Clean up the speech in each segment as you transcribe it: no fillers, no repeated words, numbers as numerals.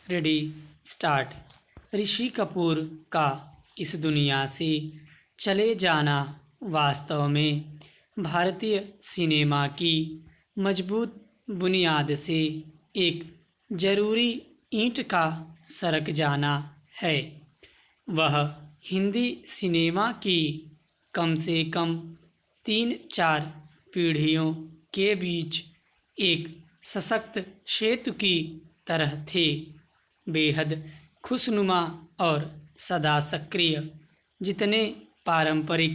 Ready start. Rishi Kapoor का इस दुनिया से चले जाना वास्तव में भारतीय सिनेमा की मजबूत बुनियाद से एक जरूरी ईंट का सरक जाना है। वह हिंदी सिनेमा की कम से कम 3-4 पीढ़ियों के बीच एक सशक्त सेतु की तरह थे, बेहद खुशनुमा और सदा सक्रिय, जितने पारंपरिक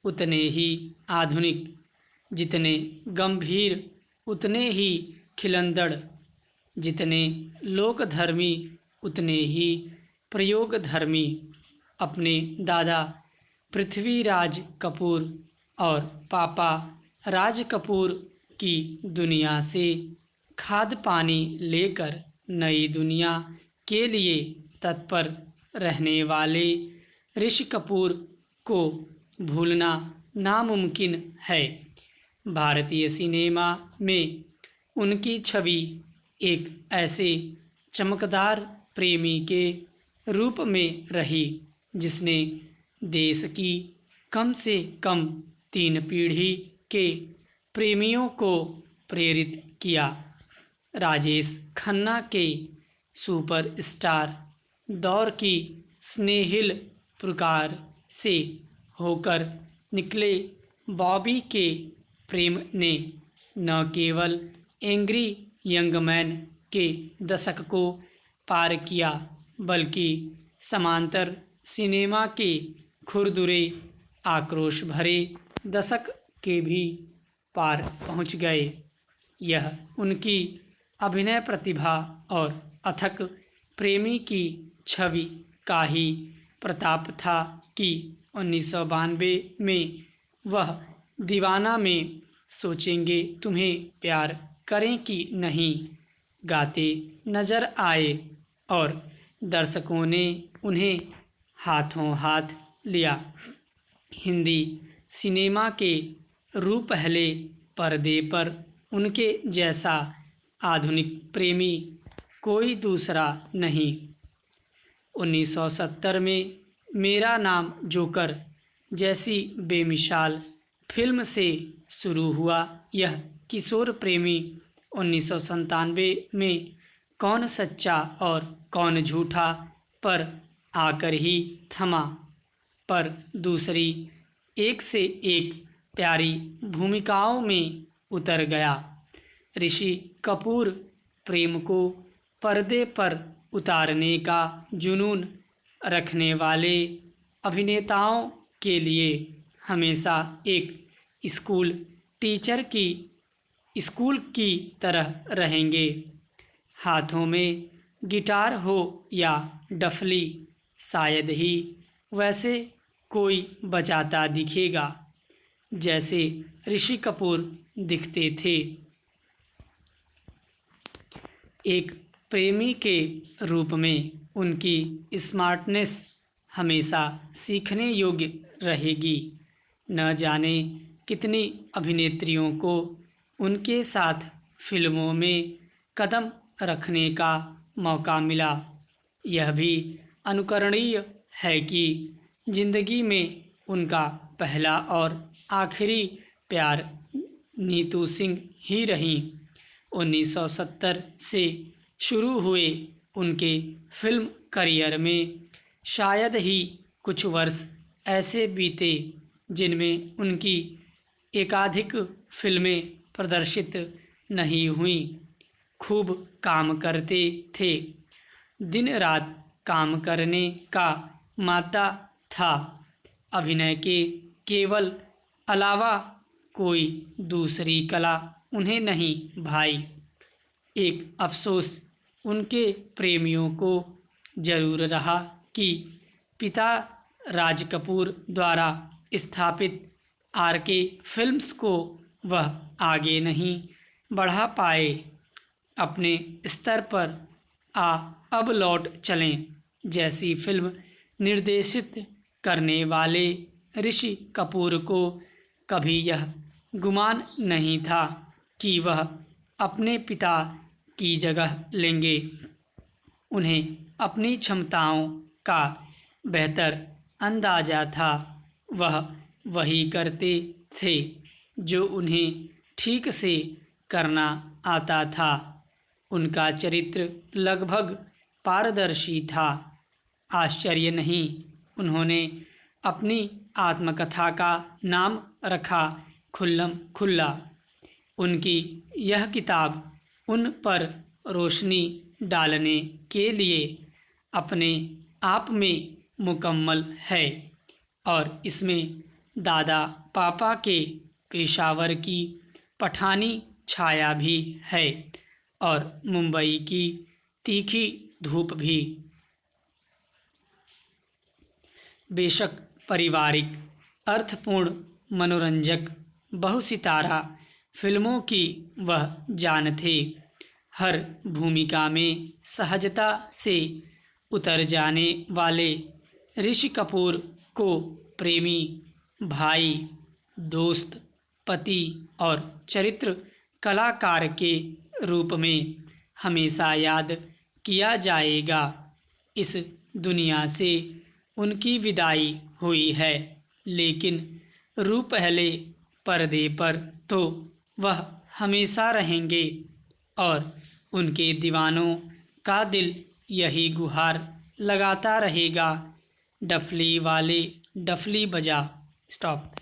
उतने ही आधुनिक, जितने गंभीर उतने ही खिलंदड़, जितने लोकधर्मी उतने ही प्रयोगधर्मी। अपने दादा पृथ्वीराज कपूर और पापा राज कपूर की दुनिया से खाद पानी लेकर नई दुनिया के लिए तत्पर रहने वाले ऋषि कपूर को भूलना नामुमकिन है। भारतीय सिनेमा में उनकी छवि एक ऐसे चमकदार प्रेमी के रूप में रही जिसने देश की कम से कम 3 पीढ़ी के प्रेमियों को प्रेरित किया। राजेश खन्ना के सुपरस्टार दौर की स्नेहिल पुकार से होकर निकले बॉबी के प्रेम ने न केवल एंग्री यंग मैन के दशक को पार किया, बल्कि समांतर सिनेमा के खुरदुरे आक्रोश भरे दशक के भी पार पहुंच गए। यह उनकी अभिनय प्रतिभा और अथक प्रेमी की छवि का ही प्रताप था कि 1992 में वह दीवाना में सोचेंगे तुम्हें प्यार करें कि नहीं गाते नजर आए और दर्शकों ने उन्हें हाथों हाथ लिया। हिंदी सिनेमा के रूप पहले पर्दे पर उनके जैसा आधुनिक प्रेमी कोई दूसरा नहीं। 1970 में मेरा नाम जोकर जैसी बेमिसाल फिल्म से शुरू हुआ यह किशोर प्रेमी 1997 में कौन सच्चा और कौन झूठा पर आकर ही थमा, पर दूसरी एक से एक प्यारी भूमिकाओं में उतर गया। ऋषि कपूर प्रेम को पर्दे पर उतारने का जुनून रखने वाले अभिनेताओं के लिए हमेशा एक स्कूल की तरह रहेंगे। हाथों में गिटार हो या डफली, शायद ही वैसे कोई बजाता दिखेगा जैसे ऋषि कपूर दिखते थे। एक प्रेमी के रूप में उनकी स्मार्टनेस हमेशा सीखने योग्य रहेगी। न जाने कितनी अभिनेत्रियों को उनके साथ फिल्मों में कदम रखने का मौका मिला। यह भी अनुकरणीय है कि जिंदगी में उनका पहला और आखिरी प्यार नीतू सिंह ही रहीं। 1970 से शुरू हुए उनके फिल्म करियर में शायद ही कुछ वर्ष ऐसे बीते जिनमें उनकी एकाधिक फिल्में प्रदर्शित नहीं हुईं। खूब काम करते थे, दिन रात काम करने का मादा था। अभिनय के केवल अलावा कोई दूसरी कला उन्हें नहीं भाई। एक अफसोस उनके प्रेमियों को जरूर रहा कि पिता राज कपूर द्वारा स्थापित आरके फिल्म्स को वह आगे नहीं बढ़ा पाए। अपने स्तर पर अब लौट चलें जैसी फिल्म निर्देशित करने वाले ऋषि कपूर को कभी यह गुमान नहीं था कि वह अपने पिता की जगह लेंगे। उन्हें अपनी क्षमताओं का बेहतर अंदाजा था। वह वही करते थे जो उन्हें ठीक से करना आता था। उनका चरित्र लगभग पारदर्शी था। आश्चर्य नहीं, उन्होंने अपनी आत्मकथा का नाम रखा खुल्लम खुल्ला। उनकी यह किताब उन पर रोशनी डालने के लिए अपने आप में मुकम्मल है और इसमें दादा पापा के पेशावर की पठानी छाया भी है और मुंबई की तीखी धूप भी। बेशक पारिवारिक, अर्थपूर्ण, मनोरंजक, बहुसितारा फिल्मों की वह जान थे। हर भूमिका में सहजता से उतर जाने वाले ऋषि कपूर को प्रेमी, भाई, दोस्त, पति और चरित्र कलाकार के रूप में हमेशा याद किया जाएगा। इस दुनिया से उनकी विदाई हुई है, लेकिन रूप पहले पर्दे पर तो वह हमेशा रहेंगे और उनके दीवानों का दिल यही गुहार लगाता रहेगा, डफली वाले डफली बजा। स्टॉप।